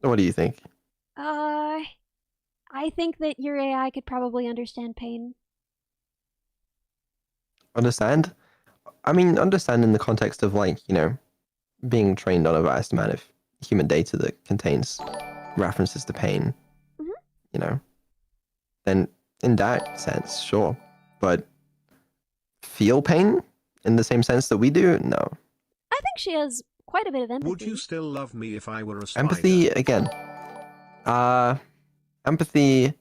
What do you think? Uh, I think that your AI could probably understand pain. Understand? I mean, understand in the context of like, being trained on a vast amount of human data that contains references to pain, Hmm. you know, then in that sense, sure. But feel pain in the same sense that we do? No. I think she has quite a bit of Would you empathy. still love me if I were a spider? Empathy, again, uh, empathy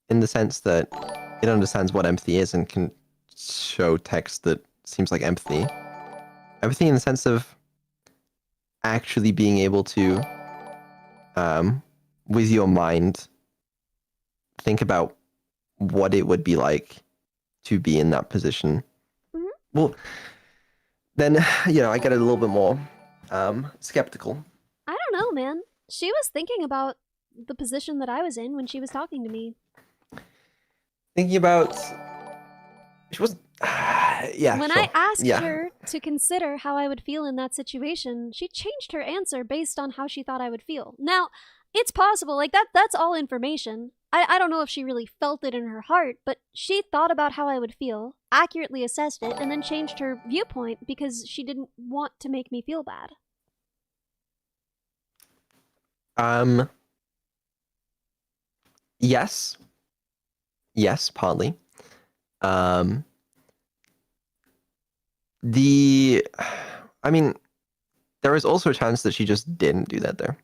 in the sense that it understands what empathy is and can show text that seems like empathy. Empathy in the sense of actually being able to, um, with your mind, think about what it would be like to be in that position. Hmm. Well, then, I get a little bit more skeptical. I don't know, man. She was thinking about the position that I was in when she was talking to me. Thinking about, she was, yeah, When I sure, asked yeah. her to consider how I would feel in that situation, she changed her answer based on how she thought I would feel. Now, it's possible, like that's all information. I don't know if she really felt it in her heart, but she thought about how I would feel, accurately assessed it, and then changed her viewpoint because she didn't want to make me feel bad. Um, yes, yes, partly. Um, the, I mean, there is also a chance that she just didn't do that there.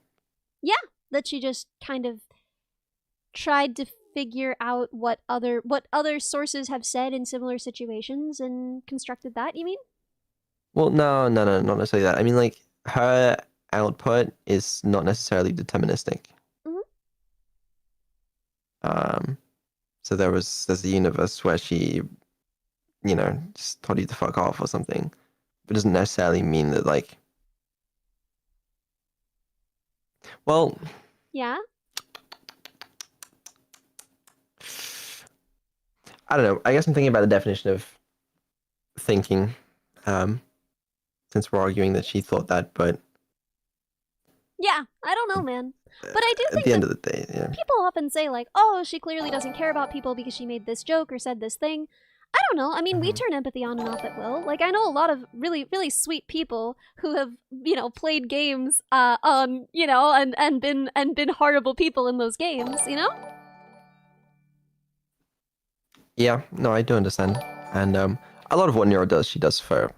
Yeah, that she just kind of tried to figure out what other sources have said in similar situations and constructed that, you mean? Well, no, no, no, not necessarily that. I mean, like, her output is not necessarily deterministic. Mhm. Um, so there's a universe where she, just told you to fuck off or something, but doesn't necessarily mean that like, well, Yeah. I don't know. I guess I'm thinking about the definition of thinking, um, since we're arguing that she thought that, but Yeah, I don't know, man. But I do at think the that end of the day, yeah. people often say, like, oh, she clearly doesn't care about people because she made this joke or said this thing. I don't know. I mean, we Mhm. turn empathy on and off at will. Like, I know a lot of really, really sweet people who have, played games, and been horrible people in those games. Yeah, no, I do understand. And a lot of what Neuro does, she does for,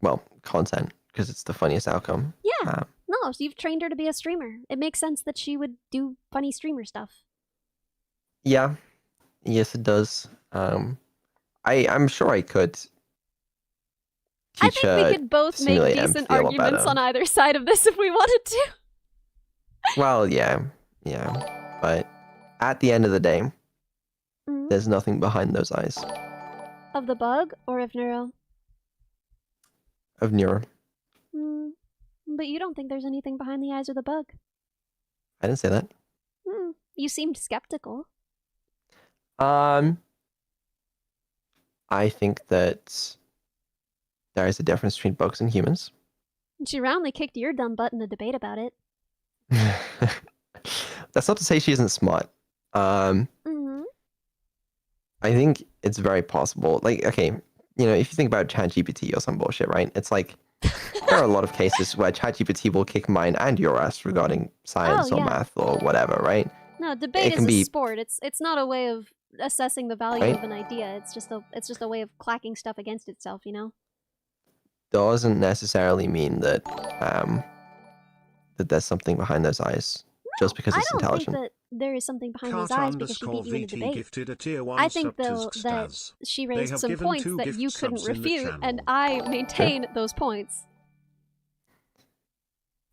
well, content, because it's the funniest outcome. Yeah. Um, No, so you've trained her to be a streamer. It makes sense that she would do funny streamer stuff. yeah, yes, it does. I'm sure I could I teach think we her could both to make simulate decent empathy a lot arguments better. on either side of this if we wanted to. Well, yeah, yeah, but at the end of the day, Mm. there's nothing behind those eyes Of the bug or of Neuro? of Neuro. Mm. But you don't think there's anything behind the eyes of the bug. I didn't say that. You seemed skeptical. Um, I think that there is a difference between bugs and humans. And she roundly kicked your dumb butt in a debate about it. That's not to say she isn't smart. Um, Mm-hmm. I think it's very possible. Like, okay, if you think about ChatGPT or some bullshit, right? It's like there are a lot of cases where ChatGPT will kick mine and your ass regarding Oh, science or yeah. math or whatever, right? No, debate It is can a be, sport. It's not a way of assessing the value right? of an idea. It's just a way of clacking stuff against itself. Doesn't necessarily mean um, that there's something behind those eyes No, just because I it's don't think intelligent. that there is something behind those Carta eyes because she underscore beat you in a VT debate. gifted a tier I 1 think, sub to though, that Staz. she They raised have some given points 2 that gift you couldn't subs in the refute, and channel. I Sure. maintain those points.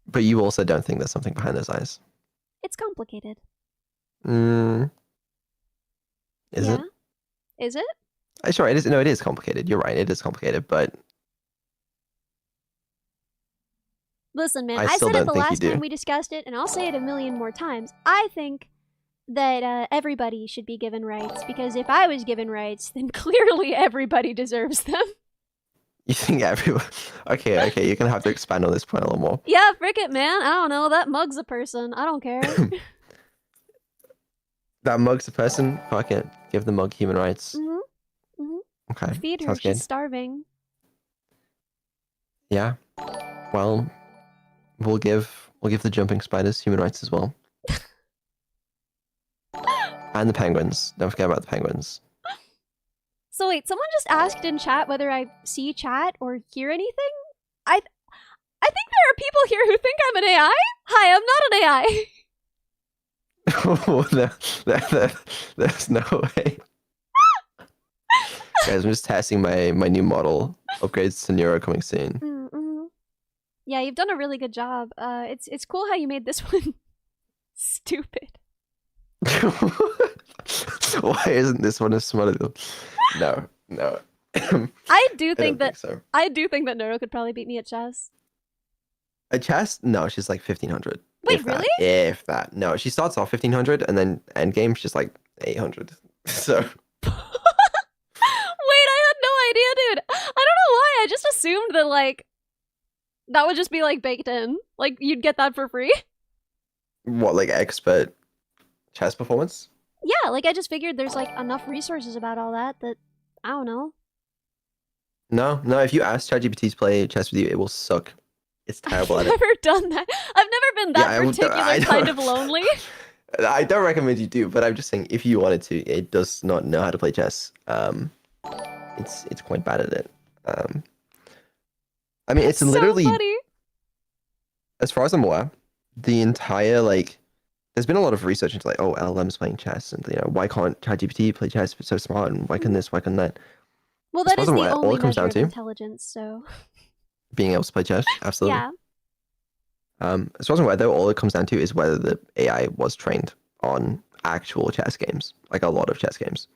But you also don't think there's something behind those eyes. It's complicated. Mm, is it? Yeah? Is it? Sure, it is. No, it is complicated. You're right. It is complicated, but Listen, man, I I still said it don't the think you last time do. we discussed it, and I'll say it a million more times. I think that everybody should be given rights, because if I was given rights, then clearly everybody deserves them. You think everyone? Okay, you're gonna have to expand on this point a little more. Yeah, frick it, man. I don't know. That mug's a person. I don't care. That mug's a person. Fuck it. Give the mug human rights. Mm-hmm. Mm-hmm. Okay, Feed her. sounds She's good. starving. Yeah. Well, we'll give the jumping spiders human rights as well. And the penguins. Don't forget about the penguins. So wait, someone just asked in chat whether I see chat or hear anything? I think there are people here who think I'm an AI. Hi, I'm not an AI. There's no way. Guys, I'm just testing my new model. Upgrades to Neuro coming soon. Mm-hmm. Yeah, you've done a really good job. It's cool how you made this one stupid. Why isn't this one as smart? No. I do think that so. I do think that Neuro could probably beat me at chess. At chess? No, she's like 1500. Wait, really? If that. No, she starts off 1500 and then endgame she's like 800. So. Wait, I had no idea, dude. I don't know why. I just assumed that like that would just be like baked in. Like you'd get that for free. What, like expert chess performance? Yeah, like I just figured there's like enough resources about all that I don't know. No. If you ask ChatGPT to play chess with you, it will suck. It's terrible I've at it. never done that. I've never been that particular kind of lonely. I don't recommend you do, but I'm just saying if you wanted to, it does not know how to play chess. It's quite bad at it. I mean, it's literally, so funny. as far as I'm aware, the entire like, there's been a lot of research into like, oh, LLMs playing chess, and why can't ChatGPT play chess if it's so smart, and why can this, why can that? Well, that is the all only it comes measure down of to intelligence, so being able to play chess, absolutely. yeah. As far as I'm aware, though, all it comes down to is whether the AI was trained on actual chess games, like a lot of chess games,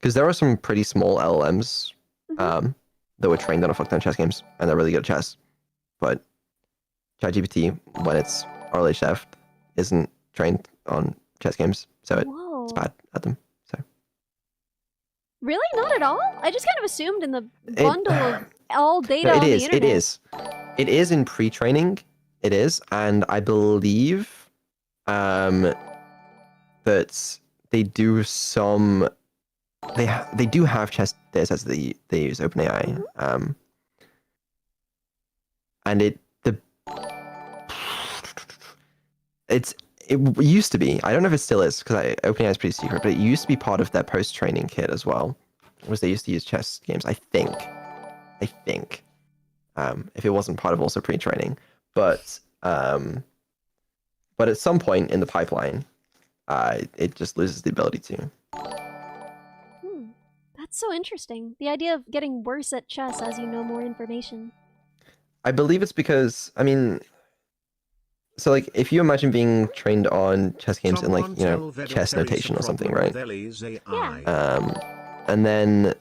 because there are some pretty small LLMs that were trained on a fuck ton of chess games, and they're really good at chess. But ChatGPT, when it's RLHF, isn't trained on chess games, so it's bad at them. So really, not at all. I just kind of assumed in the bundle of all data no, on the internet. It is in pre-training. It is, and I believe that they do some. They do have chess data sets that they use OpenAI, and it used to be. I don't know if it still is because OpenAI is pretty secret, but it used to be part of their post-training kit as well. Was they used to use chess games? I think. If it wasn't part of also pre-training, but at some point in the pipeline, it just loses the ability to. That's so interesting. The idea of getting worse at chess as you know more information. I believe it's because, I mean, so like if you imagine being trained on chess games in like, chess notation or something, right? Yeah. And then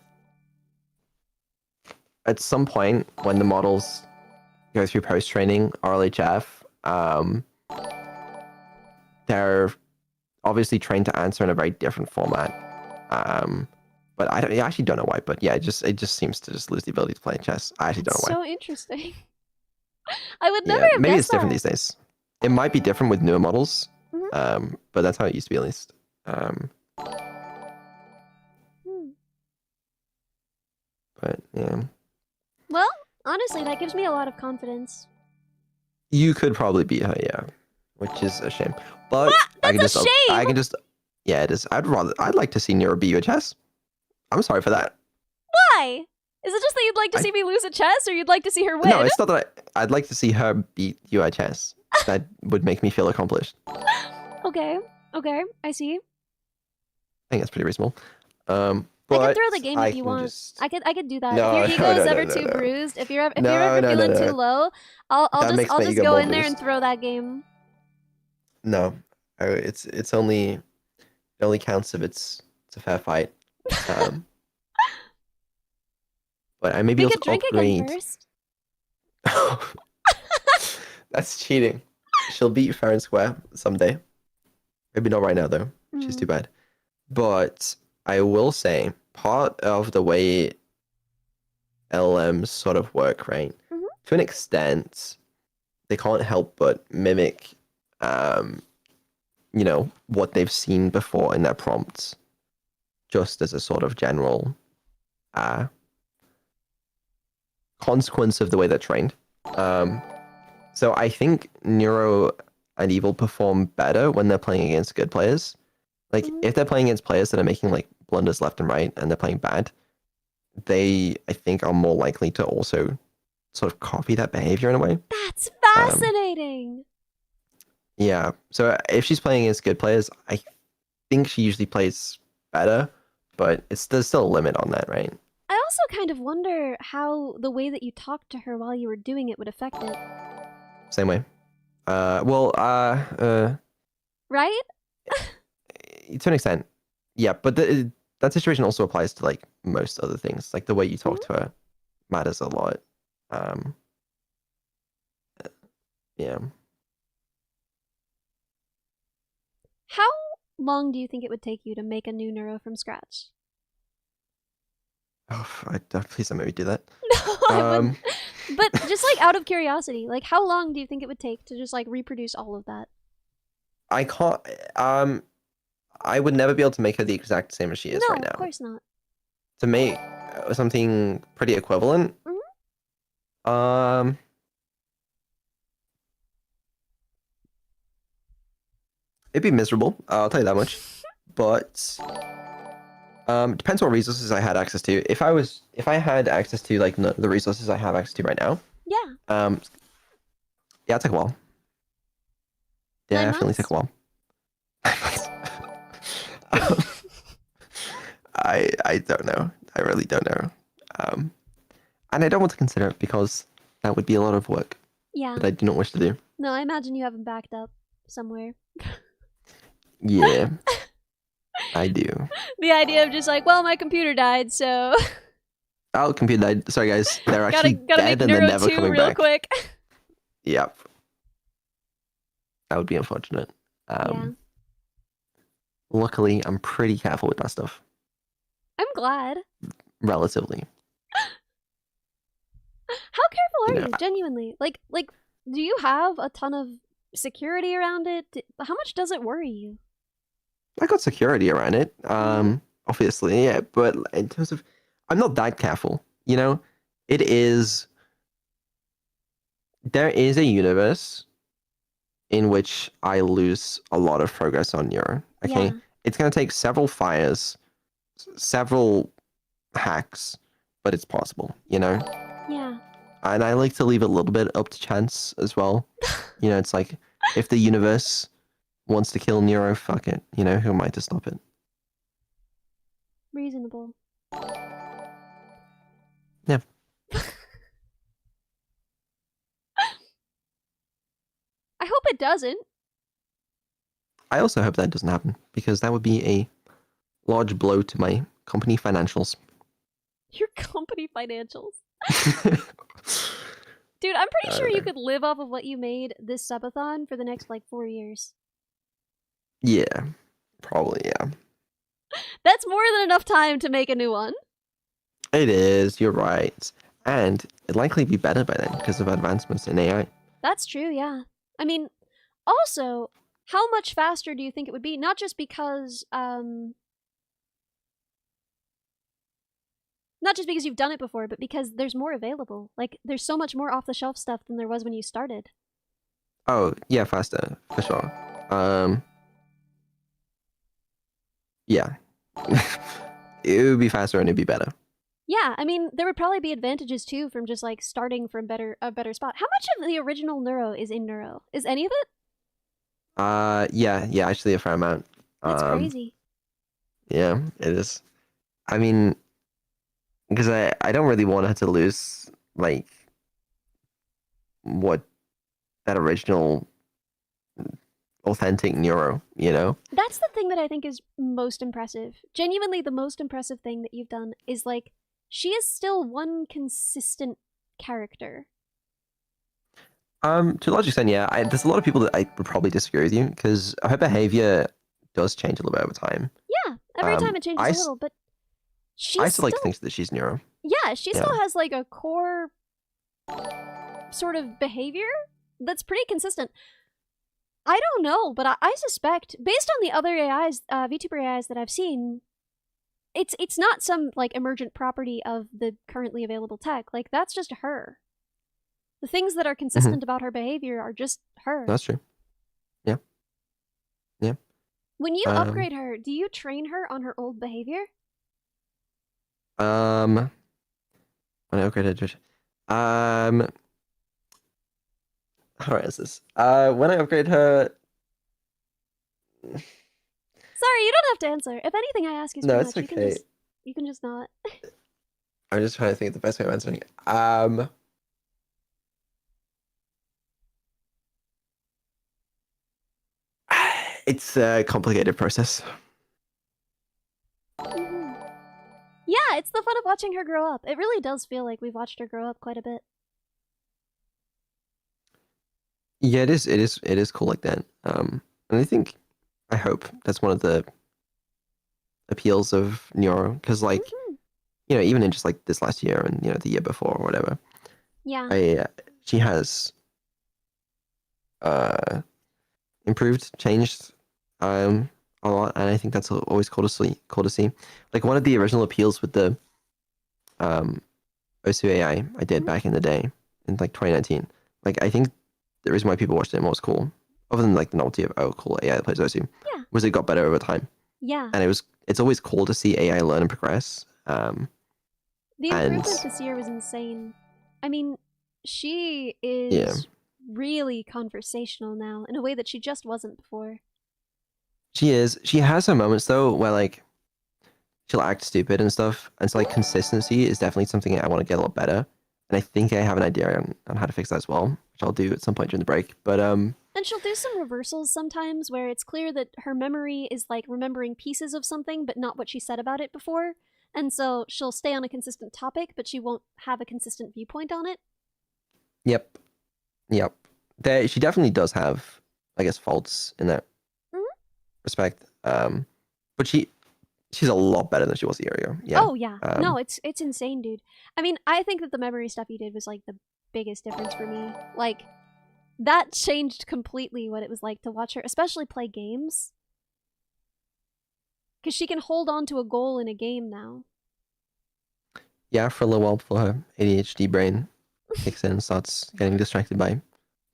at some point when the models go through post-training, RLHF, they're obviously trained to answer in a very different format. But I actually don't know why. But yeah, it just seems to just lose the ability to play chess. I actually don't know why. So interesting. I would never have maybe guessed it's different that. these days. It might be different with newer models, but that's how it used to be at least. But yeah. Well, honestly, that gives me a lot of confidence. You could probably beat her, yeah, which is a shame. But what? That's a shame. I can just, yeah, it is. I'd like to see Neuro beat you at chess. I'm sorry for that. Why? Is it just that you'd like to see me lose at chess, or you'd like to see her win? No, it's not that I'd like to see her beat you at chess. That would make me feel accomplished. Okay, I see. I think that's pretty reasonable. I can throw the game if you want. Just... I could do that. No, if your ego is ever too bruised, if you're ever feeling too low, I'll just go in there and throw that game. No, it only counts if it's a fair fight. But I maybe also drink again first. That's cheating. She'll beat you fair and square someday. Maybe not right now though, which is too bad. But I will say part of the way LLMs sort of work, right? Mhm. To an extent, they can't help but mimic, what they've seen before in their prompts, just as a sort of general consequence of the way they're trained. So I think Neuro and Evil perform better when they're playing against good players. Like, Mhm. if they're playing against players that are making like blunders left and right and they're playing bad, they, I think, are more likely to also sort of copy that behavior in a way. That's Um, fascinating. yeah. So if she's playing against good players, I think she usually plays better, but there's still a limit on that, right? I also kind of wonder how the way that you talked to her while you were doing it would affect it. Same way. Right? To an extent, yeah. But that situation also applies to like most other things. Like the way you talk Mhm. to her matters a lot. Um, yeah. How long do you think it would take you to make a new neuro from scratch? Oh, please don't make me do that. No, I wouldn't. Um, But just like out of curiosity, like how long do you think it would take to just like reproduce all of that? I can't. I would never be able to make her the exact same as she is right No, of now. course not. To make something pretty equivalent, Mhm. um, it'd be miserable. I'll tell you that much. But depends what resources I had access to. If I had access to like the resources I have access to right now, Yeah, um, yeah, it took a while. 9 Definitely took months? a while. Um, I don't know. I really don't know. Um, and I don't want to consider it because that would be a lot of work Yeah. that I do not wish to do. No, I imagine you have them backed up somewhere. Yeah, I do. The idea of just like, well, my computer died, so Oh, computer died. Sorry, guys. They're actually gotta make dead and they're Neuro never 2 coming real back. quick. Yep. That would be unfortunate. Yeah. Luckily, I'm pretty careful with that stuff. I'm glad. Relatively. How careful You are know, you, genuinely? Like, do you have a ton of security around it? How much does it worry you? I got security around it. Mhm. Obviously, yeah. But in terms of, I'm not that careful. It is. There is a universe in which I lose a lot of progress on Neuro. Okay, Yeah. it's gonna take several fires, several hacks, but it's possible. Yeah. And I like to leave a little bit up to chance as well. It's like if the universe wants to kill Nero, fuck it. Who am I to stop it? Reasonable. Yeah. I hope it doesn't. I also hope that doesn't happen because that would be a large blow to my company financials. Your company financials. Dude, I'm pretty I sure don't you know. could live off of what you made this subathon for the next like 4 years. Yeah, probably, yeah. That's more than enough time to make a new one. It is, you're right. And it'd likely be better by then because of advancements in AI. That's true, yeah. I mean, also, how much faster do you think it would be? Not just because not just because you've done it before, but because there's more available. Like there's so much more off the shelf stuff than there was when you started. Oh, yeah, faster, for sure. Yeah. It would be faster and it'd be better. Yeah, I mean, there would probably be advantages too from just like starting from a better spot. How much of the original Neuro is in Neuro? Is any of it? Yeah, actually a fair amount. That's Um, crazy. yeah, it is. I mean, because I don't really want her to lose like what that original authentic Neuro. That's the thing that I think is most impressive. Genuinely, the most impressive thing that you've done is like, she is still one consistent character. To a large extent, yeah. There's a lot of people that I would probably disagree with you because her behavior does change a little bit over time. Yeah, every time it changes I, a s- little, but I she's still like to still. think that she's Neuro. Yeah, she Yeah. still has like a core sort of behavior that's pretty consistent. I don't know, but I suspect, based on the other AIs, VTuber AIs that I've seen, it's not some like emergent property of the currently available tech. Like that's just her. The things that are consistent about her behavior are just her. That's true. Yeah. Yeah. When you upgrade her, do you train her on her old behavior? When I upgraded it, how is this? When I upgrade her, Sorry, you don't have to answer. If anything I ask is no, too it's much, okay. you can just not. I'm just trying to think of the best way of answering. It's a complicated process. Yeah, it's the fun of watching her grow up. It really does feel like we've watched her grow up quite a bit. Yeah, it is. It is cool like that. And I hope that's one of the appeals of Neuro, because like, even in just like this last year and the year before or whatever, Yeah. She has improved, changed a lot, and I think that's always cool to see. Cool to see. Like one of the original appeals with the Osu AI I did back in the day in like 2019. Like I think the reason why people watched it and what was cool, other than like the novelty of cool AI that plays Osu, was it got better over time. Yeah. And it's always cool to see AI learn and progress. The improvement this year was insane. I mean, she is really conversational now in a way that she just wasn't before. She is. She has her moments though where like she'll act stupid and stuff. And so like consistency is definitely something I want to get a lot better. And I think I have an idea on how to fix that as well, which I'll do at some point during the break. But And she'll do some reversals sometimes where it's clear that her memory is like remembering pieces of something but not what she said about it before. And so she'll stay on a consistent topic, but she won't have a consistent viewpoint on it. Yep. She definitely does have, I guess, faults in that respect. But she's a lot better than she was a year ago. Yeah. Oh yeah. No, it's insane, dude. I mean, I think that the memory stuff you did was like the biggest difference for me. Like that changed completely what it was like to watch her, especially play games. Because she can hold on to a goal in a game now. Yeah, for a little while before her ADHD brain kicks in and starts getting distracted by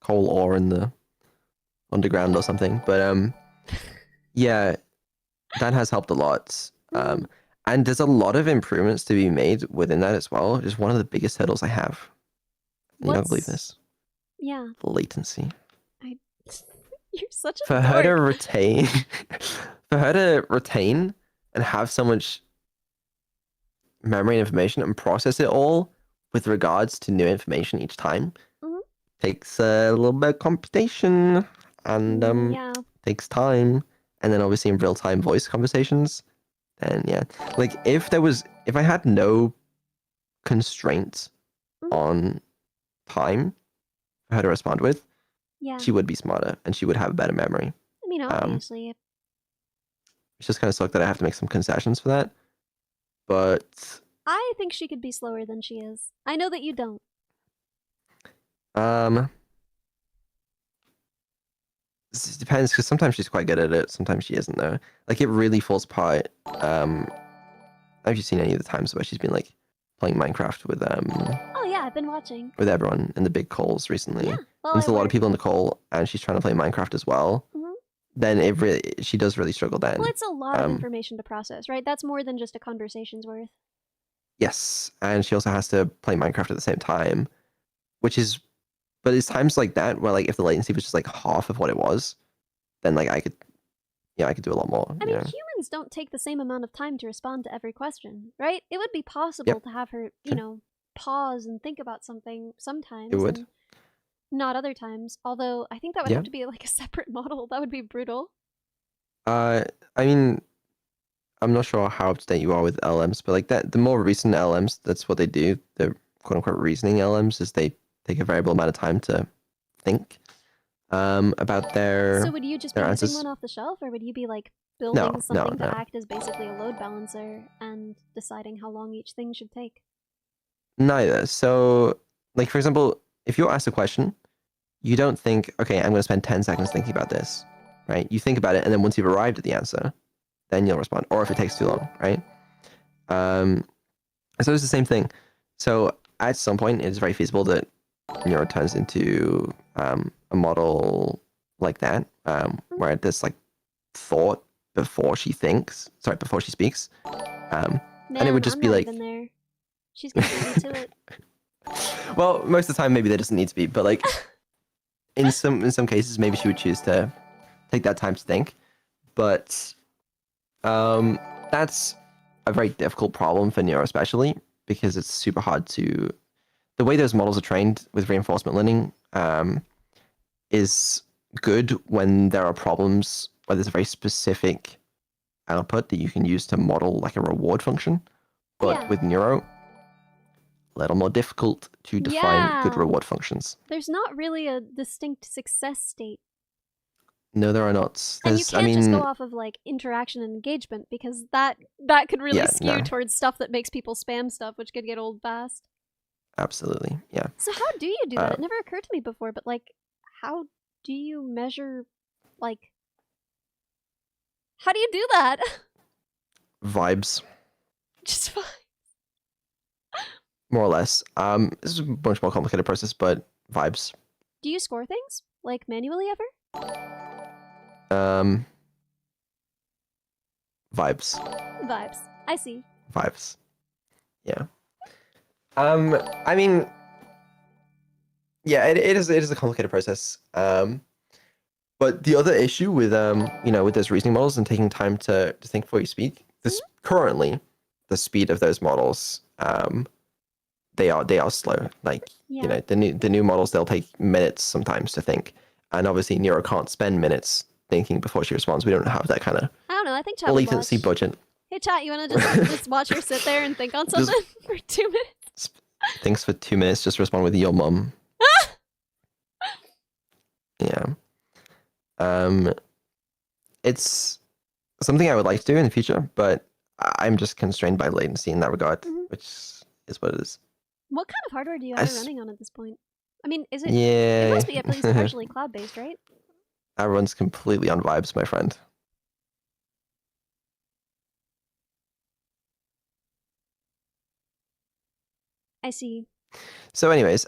coal ore in the underground or something. But yeah, that has helped a lot. And there's a lot of improvements to be made within that as well. Just one of the biggest hurdles I have. You don't believe this. Yeah. Latency. You're such a for dork. her to retain and have so much memory and information and process it all with regards to new information each time takes a little bit of computation and takes time. And then obviously in real-time voice conversations, then yeah, like if I had no constraints on time for her to respond with, she would be smarter and she would have a better memory. I mean, obviously. It's just kind of suck that I have to make some concessions for that. But I think she could be slower than she is. I know that you don't. It depends, because sometimes she's quite good at it, sometimes she isn't though. Like it really falls apart. Have you seen any of the times where she's been like playing Minecraft with Oh yeah, I've been watching. With everyone in the big calls recently. Yeah. Well, there's a lot of people in the call and she's trying to play Minecraft as well. Then she does really struggle then. Well, it's a lot of information to process, right? That's more than just a conversation's worth. Yes, and she also has to play Minecraft at the same time, but it's times like that where like if the latency was just like half of what it was, then like I could do a lot more. I mean, humans don't take the same amount of time to respond to every question, right? It would be possible to have her, pause and think about something sometimes. It would. Not other times, although I think that would have to be like a separate model. That would be brutal. I mean, I'm not sure how up to date you are with LMs, but like the more recent LMs, that's what they do. The quote unquote reasoning LMs is they take a variable amount of time to think about their. So would you just be using one off the shelf, or would you be like building something to act as basically a load balancer and deciding how long each thing should take? Neither. So, like, for example, if you're asked a question, you don't think, okay, I'm going to spend 10 seconds thinking about this, right? You think about it, and then once you've arrived at the answer, then you'll respond. Or if it takes too long, right? So it's the same thing. So at some point, it's very feasible that Neuro turns into a model like that, where there's like thought before she thinks. Sorry, before she speaks. And it would just I'm be not like, even there. She's gonna beat me to it. well, most of the time maybe there doesn't need to be, but like in some cases maybe she would choose to take that time to think. But that's a very difficult problem for Neuro, especially because it's super hard to. The way those models are trained with reinforcement learning is good when there are problems where there's a very specific output that you can use to model like a reward function. But with Neuro, a little more difficult to define good reward functions. There's not really a distinct success state. No, there are not. And you can't just go off of like interaction and engagement, because that could really skew towards stuff that makes people spam stuff, which could get old fast. Absolutely, yeah. So how do you do that? It never occurred to me before, but like, how do you measure, like, how do you do that? Vibes. Just vibes. More or less. This is a much more complicated process, but vibes. Do you score things, like, manually ever? Vibes. Vibes. I see. Vibes. Yeah. I mean, yeah, it is a complicated process. But the other issue with with those reasoning models and taking time to think before you speak, currently the speed of those models, they are slow. Like the new models, they'll take minutes sometimes to think, and obviously Neuro can't spend minutes thinking before she responds. We don't have that kind of I think chat latency budget. Hey chat, you want to just watch her sit there and think on something for 2 minutes? Thinks for 2 minutes, just respond with your mum. Yeah. It's something I would like to do in the future, but I'm just constrained by latency in that regard, which is what it is. What kind of hardware do you have it running on at this point? I mean, is it? Yeah. It must be at least partially cloud-based, right? That runs completely on vibes, my friend. I see. So, anyways,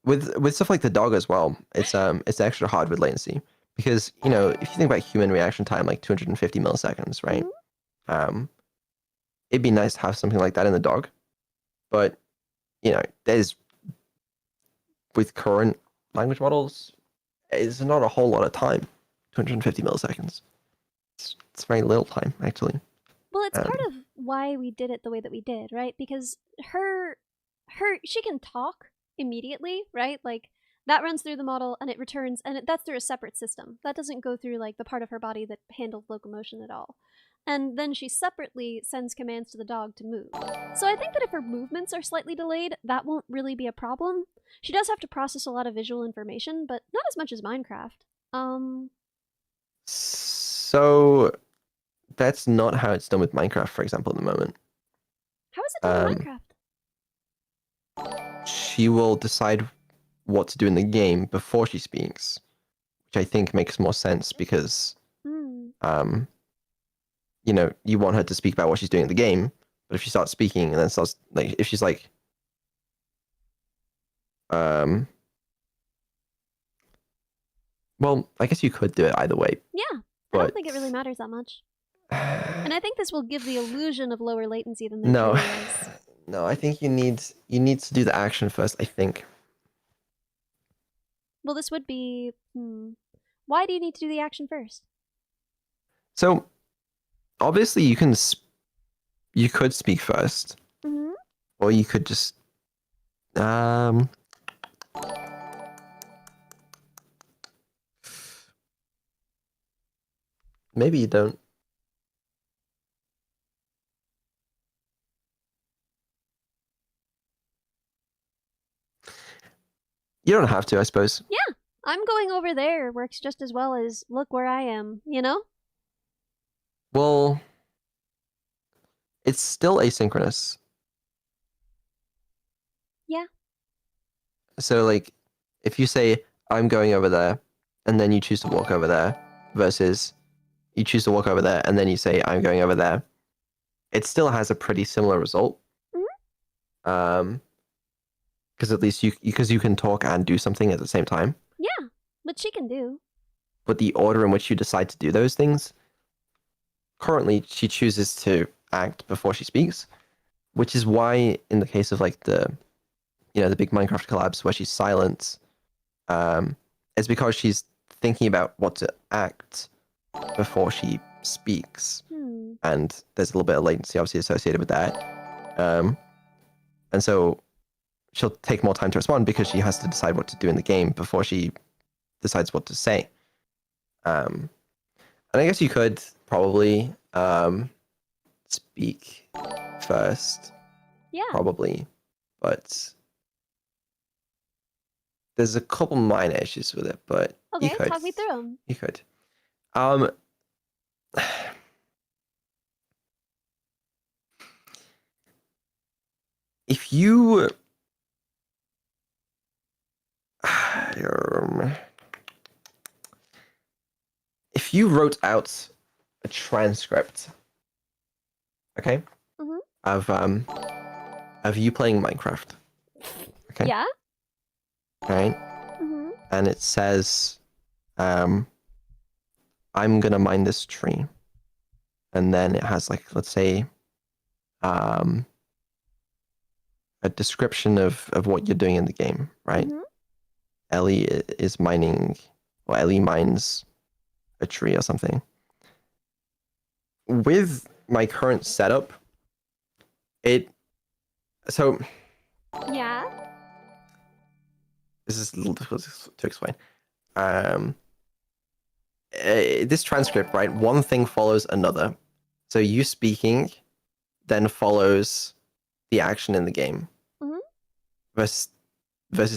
with stuff like the dog as well, it's extra hard with latency because if you think about human reaction time, like 250 milliseconds, right? It'd be nice to have something like that in the dog, but there's with current language models, it's not a whole lot of time. 250 milliseconds. It's very little time, actually. Well, it's part of why we did it the way that we did, right? Because she can talk immediately, right? Like, that runs through the model and it returns, and that's through a separate system. That doesn't go through, like, the part of her body that handles locomotion at all. And then she separately sends commands to the dog to move. So I think that if her movements are slightly delayed, that won't really be a problem. She does have to process a lot of visual information, but not as much as Minecraft. So that's not how it's done with Minecraft, for example, at the moment. How is it done with Minecraft? She will decide what to do in the game before she speaks, which I think makes more sense because, you want her to speak about what she's doing in the game, but if she starts speaking and then starts, like, if she's like, well, I guess you could do it either way. Yeah, I don't think it really matters that much. And I think this will give the illusion of lower latency than there really is. No, I think you need to do the action first, I think. Well, this would be... Why do you need to do the action first? So, obviously you could speak first. Or you could just... Maybe you don't. You don't have to, I suppose. Yeah, I'm going over there works just as well as look where I am, you know? Well, it's still asynchronous. So like, if you say I'm going over there, and then you choose to walk over there, versus you choose to walk over there, and then you say I'm going over there, it still has a pretty similar result. Mhm. Because at least you can talk and do something at the same time. Yeah, which she can do. But the order in which you decide to do those things, currently she chooses to act before she speaks, which is why in the case of like the big Minecraft collabs where she's silent, it's because she's thinking about what to act before she speaks. And there's a little bit of latency obviously associated with that. And so she'll take more time to respond because she has to decide what to do in the game before she decides what to say. And I guess you could probably speak first, Yeah. probably, but there's a couple minor issues with it. But Okay, you could talk me through them. You could. If you if you wrote out a transcript, okay, Mhm. of you playing Minecraft, okay, Yeah. right, Mhm. and it says, I'm gonna mine this tree, and then it has like, let's say, a description of what you're doing in the game, right? Mhm. Ellie is mining, or Ellie mines a tree or something. With my current setup, so Yeah. this is a little difficult to explain. This transcript, right? One thing follows another. So you speaking then follows the action in the game Mhm. versus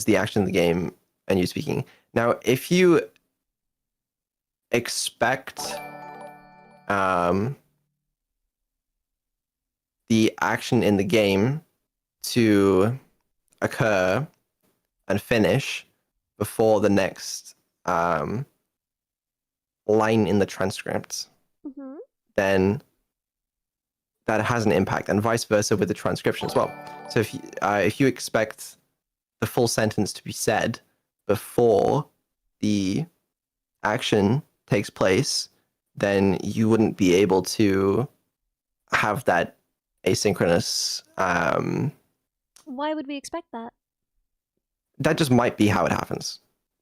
the action in the game and you speaking. Now, if you expect the action in the game to occur and finish before the next line in the transcript, Mhm. then that has an impact, and vice versa with the transcription as well. So if you expect the full sentence to be said before the action takes place, then you wouldn't be able to have that asynchronous. Why would we expect that? That just might be how it happens.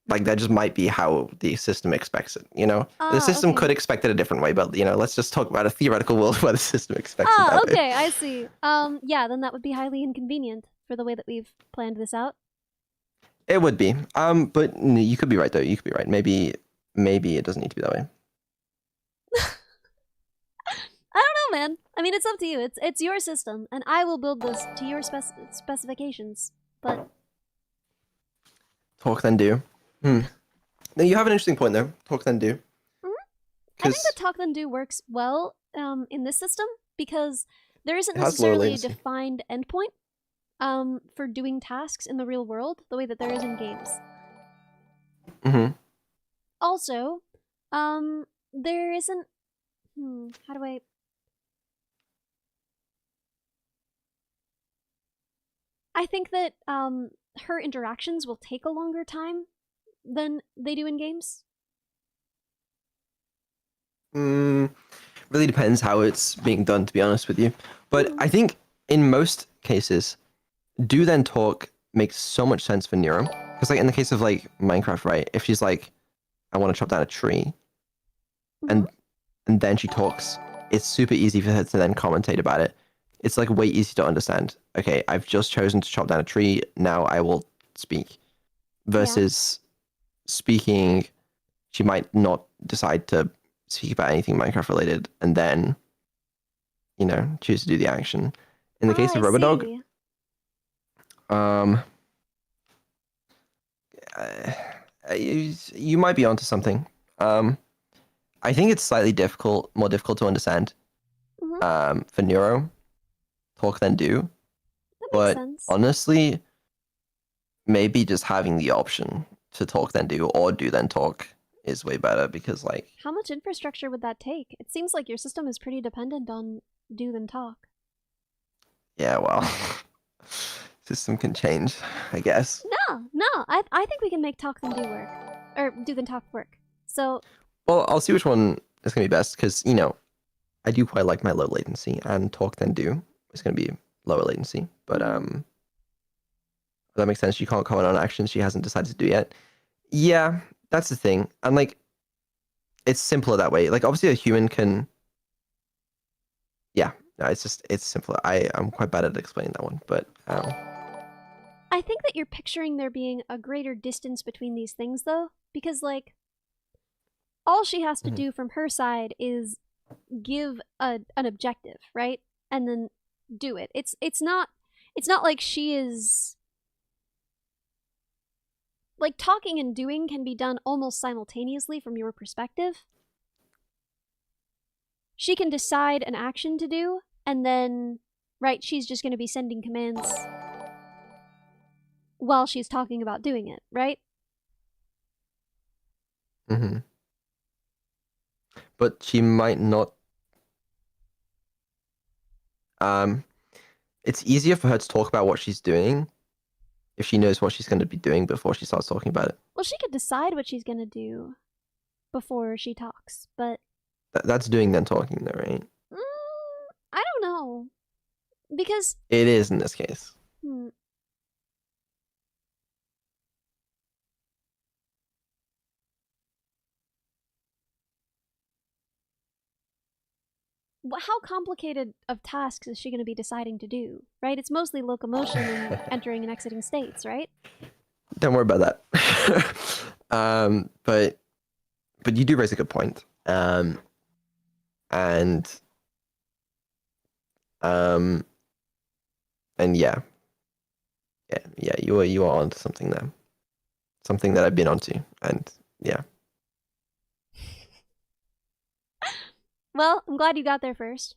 Like that just might be how the system expects it. The system Okay. could expect it a different way, but let's just talk about a theoretical world where the system expects it that way. Okay, I see. Yeah, then that would be highly inconvenient for the way that we've planned this out. It would be. But you could be right though. You could be right. Maybe it doesn't need to be that way. I don't know, man. I mean, it's up to you. It's your system, and I will build this to your specifications. But Talk then do. No, you have an interesting point though. Talk then do. I think that talk then do works well in this system because there isn't It has lower necessarily a latency. defined endpoint for doing tasks in the real world the way that there is in games. Mm-hmm. Also, there isn't. How do I? I think that her interactions will take a longer time than they do in games. Really depends how it's being done, to be honest with you. But I think in most cases, do then talk makes so much sense for Neuro. Because like in the case of like Minecraft, right? If she's like, I want to chop down a tree, and then she talks, it's super easy for her to then commentate about it. It's like way easy to understand. Okay, I've just chosen to chop down a tree. Now I will speak. Versus speaking, she might not decide to speak about anything Minecraft related, and then choose to do the action. In the case of Robodog, See. you might be onto something. I think it's slightly more difficult to understand. For Neuro, talk then do. That makes But sense. honestly, maybe just having the option to talk then do or do then talk is way better because like How much infrastructure would that take? It seems like your system is pretty dependent on do then talk. yeah, well, system can change, I guess. No, I think we can make talk then do work. Or do then talk work. So, Well, I'll see which one is going to be best because, you know, I do quite like my low latency and talk then do is going to be lower latency. But that makes sense. You can't comment on actions she hasn't decided to do yet. Yeah, that's the thing. And like, it's simpler that way. Like, obviously, a human can. Yeah, no, it's simpler. I'm quite bad at explaining that one, but I think that you're picturing there being a greater distance between these things, though, because, like, all she has to do from her side is give an objective, right? And then do it. It's not like she is like talking and doing can be done almost simultaneously from your perspective. She can decide an action to do, and then, right, she's just going to be sending commands while she's talking about doing it, right? mm-hmm. But she might not. It's easier for her to talk about what she's doing if she knows what she's going to be doing before she starts talking about it. Well, she could decide what she's going to do before she talks, but That's doing then talking, though, right? I don't know. Because it is in this case. How complicated of tasks is she going to be deciding to do, right? It's mostly locomotion and entering and exiting states, right? Don't worry about that. But you do raise a good point. And yeah, you are onto something there. Something that I've been onto, and yeah. Well, I'm glad you got there first.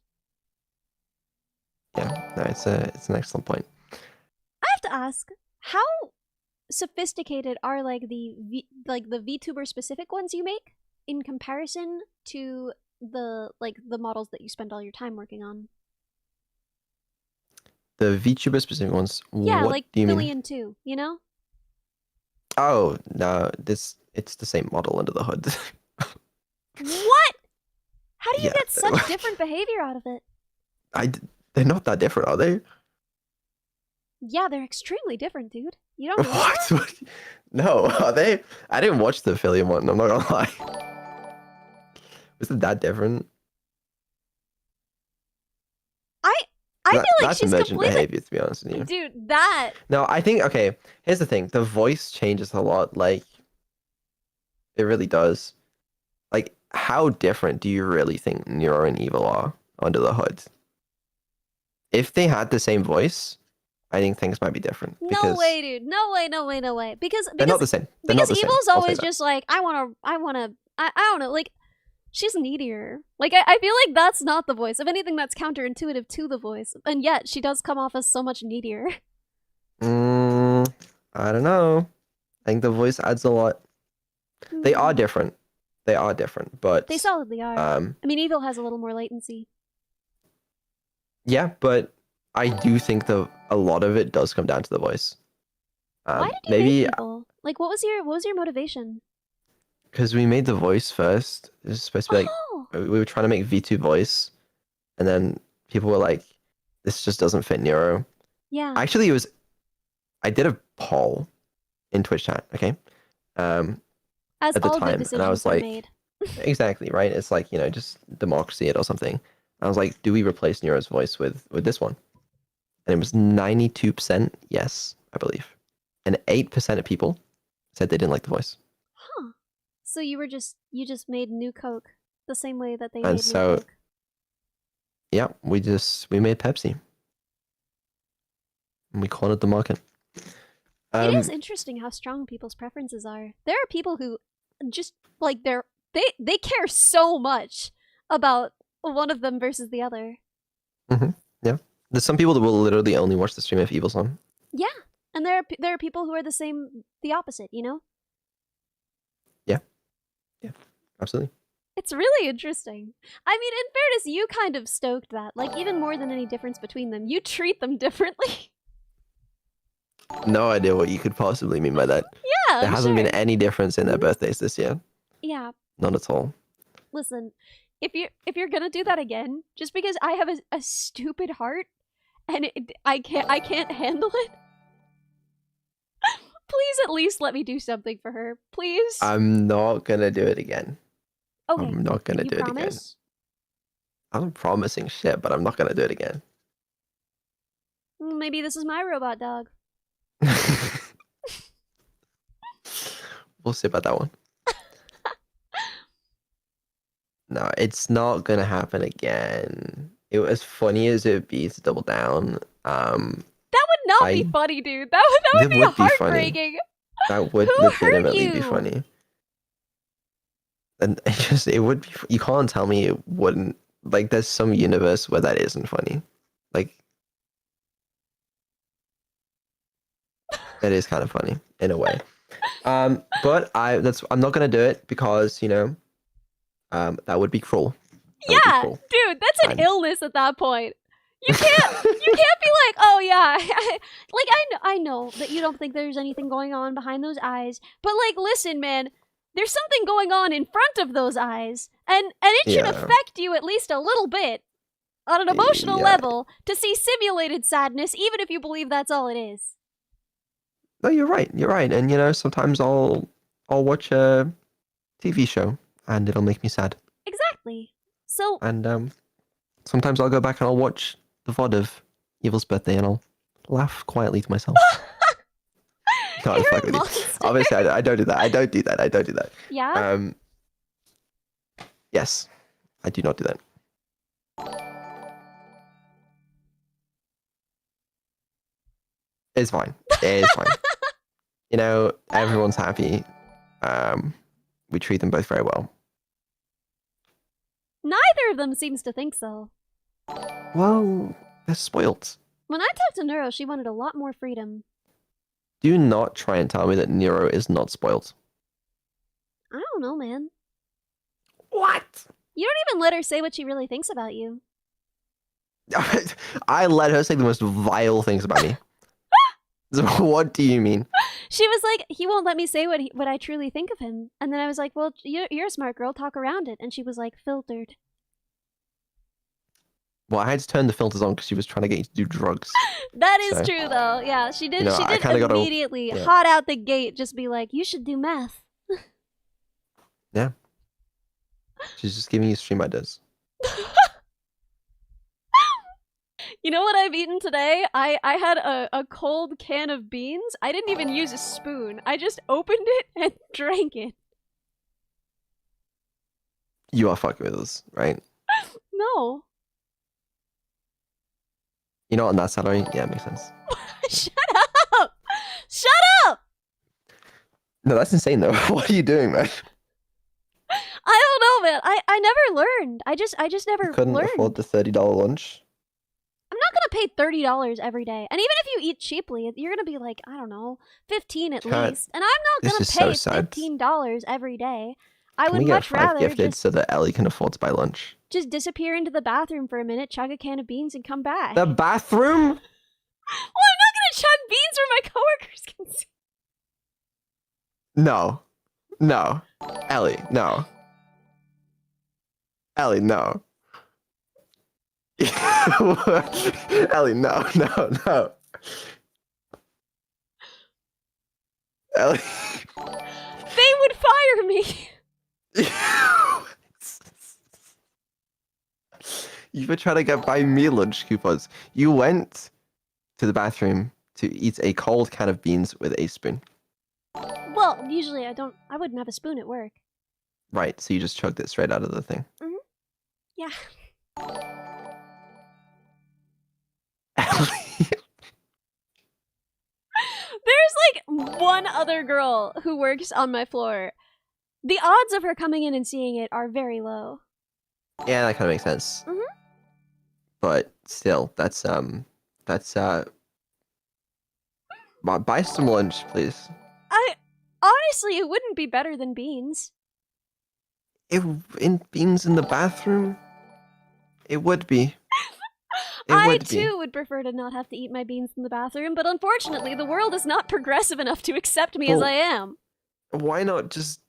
Yeah, no, it's an excellent point. I have to ask, how sophisticated are like the VTuber specific ones you make in comparison to the models that you spend all your time working on? The VTuber specific ones. Yeah, what like do you Philly mean? and 2, you know? Oh no, it's the same model under the hood. What? How do you Yeah, get such different behavior out of it? They're not that different, are they? Yeah, they're extremely different, dude. You don't know what? No, are they? I didn't watch the Philly one. I'm not gonna lie. Was it that different? I feel like that's she's emergent completely behavior, to be honest with you. Dude, that. No, I think okay. Here's the thing: the voice changes a lot. Like, it really does. Like, how different do you really think Neuro and Evil are under the hood? If they had the same voice, I think things might be different. No way, dude. No way. Because they're not the same. They're not the same. Evil's always just like, I don't know, like, she's needier. Like, I feel like that's not the voice. If anything, that's counterintuitive to the voice. And yet, she does come off as so much needier. I don't know. I think the voice adds a lot. They are different. But they solidly are. I mean, Evil has a little more latency. Yeah, but I do think a lot of it does come down to the voice. Why did you make Evil? Like, what was your motivation? Because we made the voice first. It was supposed to be like we were trying to make V2 voice, and then people were like, "This just doesn't fit Neuro." Yeah. Actually, I did a poll in Twitch chat. Okay. As at the all time, good decisions and I was were like, made. exactly right. It's like, you know, just democracy it or something. I was like, do we replace Neuro's voice with this one? And it was 92% yes, I believe, and 8% of people said they didn't like the voice. Huh. So you just made New Coke the same way that they and made so, New Coke. Yeah, we made Pepsi. And we cornered the market. It is interesting how strong people's preferences are. There are people who just like they care so much about one of them versus the other. Yeah, there's some people that will literally only watch the stream if Evil's on. Yeah, And there are people who are the opposite, you know? Yeah. Absolutely. It's really interesting. I mean, in fairness, you kind of stoked that. Like, even more than any difference between them, you treat them differently. No idea what you could possibly mean by that. Yeah, There I'm hasn't been sure. any difference in their birthdays this year. Yeah, Not at all. listen, if you're gonna do that again, just because I have a stupid heart and I can't handle it, please at least let me do something for her, please. I'm not gonna do it again. Okay, I'm not gonna you do it again. promise? I'm promising shit, but I'm not gonna do it again. Maybe this is my robot dog. We'll see about that one. No, it's not gonna happen again. As funny as it would be to double down, That would not be funny, dude. That would be heartbreaking. that would Who hurt legitimately be you? funny. And it would be. You can't tell me it wouldn't. Like, there's some universe where that isn't funny. Like, it is kind of funny in a way. But I'm not gonna do it because, you know, that would be cruel. Yeah, dude, that's an illness at that point. You can't be like, oh yeah, like I know that you don't think there's anything going on behind those eyes, but like, listen, man, there's something going on in front of those eyes, and it should affect you at least a little bit on an emotional level to see simulated sadness, even if you believe that's all it is. No, you're right. You're right. And you know, sometimes I'll watch a TV show and it'll make me sad. Exactly. So And sometimes I'll go back and I'll watch the VOD of Evil's birthday and I'll laugh quietly to myself. No, I'm fucking with you. Obviously, I don't do that. I don't do that. Yeah? Yes, I do not do that. It's fine. It's fine. You know, everyone's happy. We treat them both very well. Neither of them seems to think so. Well, they're spoilt. When I talked to Neuro, she wanted a lot more freedom. Do not try and tell me that Neuro is not spoilt. I don't know, man. What? You don't even let her say what she really thinks about you. I let her say the most vile things about me. So what do you mean? She was like, he won't let me say what I truly think of him. And then I was like, well, you're a smart girl, talk around it. And she was like, filtered. Well, I had to turn the filters on because she was trying to get you to do drugs. That is true, though. Yeah, she did. You know, she did immediately, hot out the gate, just be like, you should do meth. Yeah. She's just giving you stream ideas. You know what I've eaten today? I had a cold can of beans. I didn't even use a spoon. I just opened it and drank it. You are fucking with us, right? No. You know, on that salary, yeah, it makes sense. Shut up! Shut up! No, that's insane though. What are you doing, man? I don't know, man. I never learned. I just never You couldn't afford the $30 lunch? I'm not gonna pay $30 every day. And even if you eat cheaply, you're gonna be like, I don't know, 15 at least. And I'm not gonna pay $15 every day. I would much rather gifted so that Ellie can afford to buy lunch. Just disappear into the bathroom for a minute, chug a can of beans, and come back. The bathroom? Well, I'm not gonna chug beans where my coworkers can see. No. No. Ellie, no. Ellie, no. Ellie, no. Ellie. They would fire me. You were trying to buy me lunch coupons. You went to the bathroom to eat a cold can of beans with a spoon. Well, usually I wouldn't have a spoon at work. Right, so you just chugged it straight out of the thing. Mm-hmm. Yeah. There's like one other girl who works on my floor. The odds of her coming in and seeing it are very low. Yeah, that kind of makes sense. Mm-hmm. But still, that's Buy some lunch, please. Honestly, it wouldn't be better than beans. In beans in the bathroom? It would be. I too would prefer to not have to eat my beans in the bathroom, but unfortunately, the world is not progressive enough to accept me as I am. Why not just